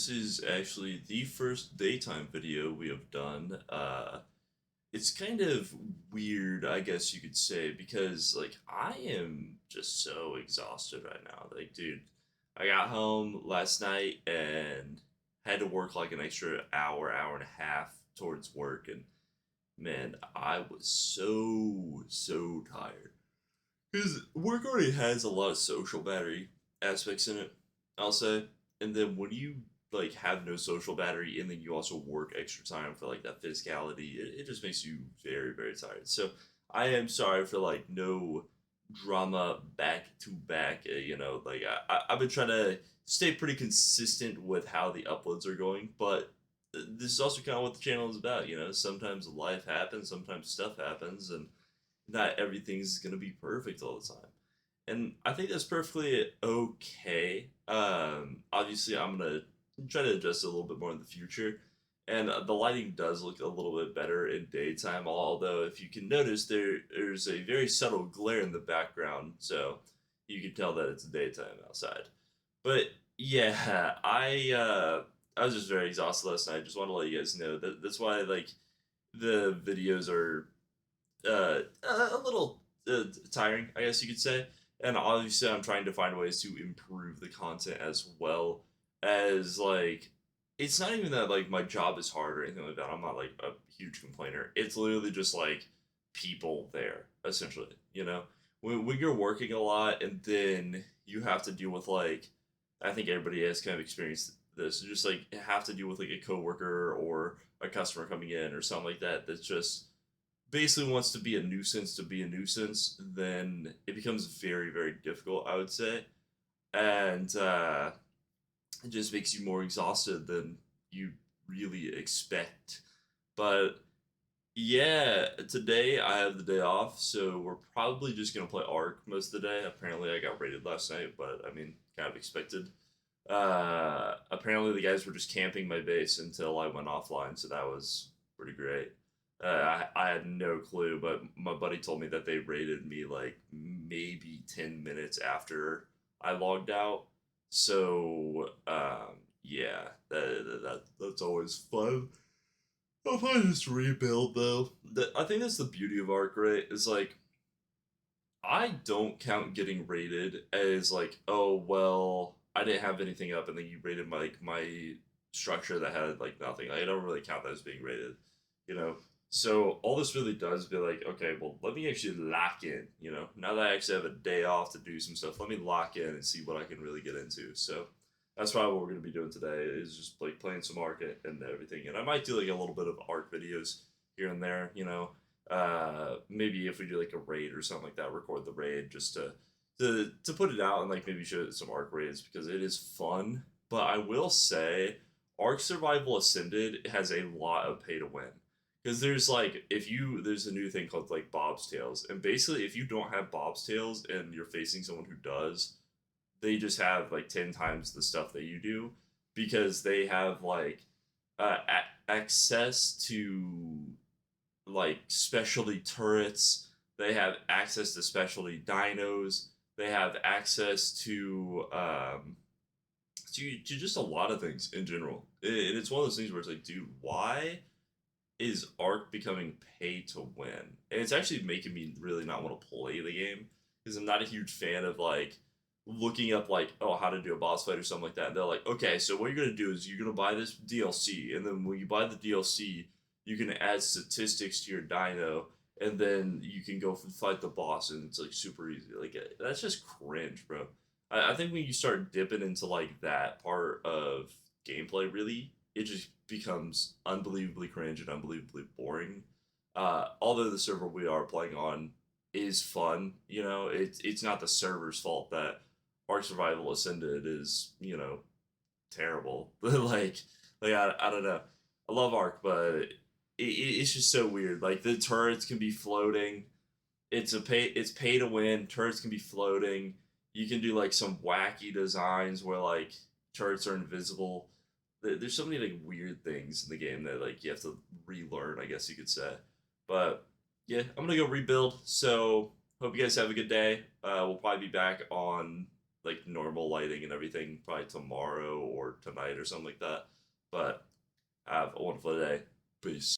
this is actually the first daytime video we have done. It's kind of weird, I guess you could say, because like I am just so exhausted right now. Like, dude, I got home last night and had to work like an extra hour and a half towards work, and man, I was so tired. Because work already has a lot of social battery aspects in it, I'll say. And then when you like have no social battery and then you also work extra time for like that physicality, it just makes you very tired. So I am sorry for like no drama back to back. Like I've been trying to stay pretty consistent with how the uploads are going, but this is also kind of what the channel is about. Sometimes life happens, sometimes stuff happens, and not everything's gonna be perfect all the time. And I think that's perfectly okay. Obviously, I'm gonna try to adjust it a little bit more in the future. And the lighting does look a little bit better in daytime, although if you can notice, there's a very subtle glare in the background, so you can tell that it's daytime outside. But yeah, I was just very exhausted last night. Just want to let you guys know that's why like the videos are a little tiring, I guess you could say. And obviously, I'm trying to find ways to improve the content as well as like. It's not even that like my job is hard or anything like that. I'm not like a huge complainer. It's literally just like people there, essentially. When you're working a lot and then you have to deal with like, I think everybody has kind of experienced this. Just like have to deal with like a coworker or a customer coming in or something like that. That's just basically wants to be a nuisance, then it becomes very difficult, I would say. And it just makes you more exhausted than you really expect. But yeah, today I have the day off, so we're probably just gonna play Ark most of the day. Apparently, I got raided last night, but I mean, kind of expected. Apparently, the guys were just camping my base until I went offline, so that was pretty great. I had no clue, but my buddy told me that they raided me like maybe 10 minutes after I logged out. So, yeah, that's always fun. I'll probably just rebuild though. I think that's the beauty of Arc, right? Is like I don't count getting rated as like, oh well, I didn't have anything up, and then you rated my structure that had like nothing. Like, I don't really count that as being rated, you know. So all this really does be like, okay, well, let me actually lock in. Now that I actually have a day off to do some stuff, let me lock in and see what I can really get into. So that's probably what we're gonna be doing today is just like playing some Arc and everything. And I might do like a little bit of Arc videos here and there. Maybe if we do like a raid or something like that, record the raid just to put it out and like maybe show some Arc raids because it is fun. But I will say, Arc Survival Ascended has a lot of pay to win. Because there's like there's a new thing called like Bob's Tails, and basically if you don't have Bob's Tails and you're facing someone who does, they just have like 10 times the stuff that you do because they have like access to like specialty turrets. They have access to specialty dinos. They have access to just a lot of things in general. And it's one of those things where it's like, dude, why is Arc becoming pay to win? And it's actually making me really not want to play the game because I'm not a huge fan of like looking up like, oh, how to do a boss fight or something like that. And they're like, okay, so what you're gonna do is you're gonna buy this DLC, and then when you buy the DLC, you can add statistics to your dino, and then you can go fight the boss, and it's like super easy. Like that's just cringe, bro. I think when you start dipping into like that part of gameplay, really, it just becomes unbelievably cringe and unbelievably boring. Although the server we are playing on is fun, it's not the server's fault that Ark Survival Ascended is terrible. I don't know. I love Ark, but it's just so weird. Like the turrets can be floating. It's pay to win. Turrets can be floating. You can do like some wacky designs where like turrets are invisible. There's so many like weird things in the game that like you have to relearn, I guess you could say. But yeah, I'm gonna go rebuild. So hope you guys have a good day. We'll probably be back on like normal lighting and everything probably tomorrow or tonight or something like that. But have a wonderful day. Peace.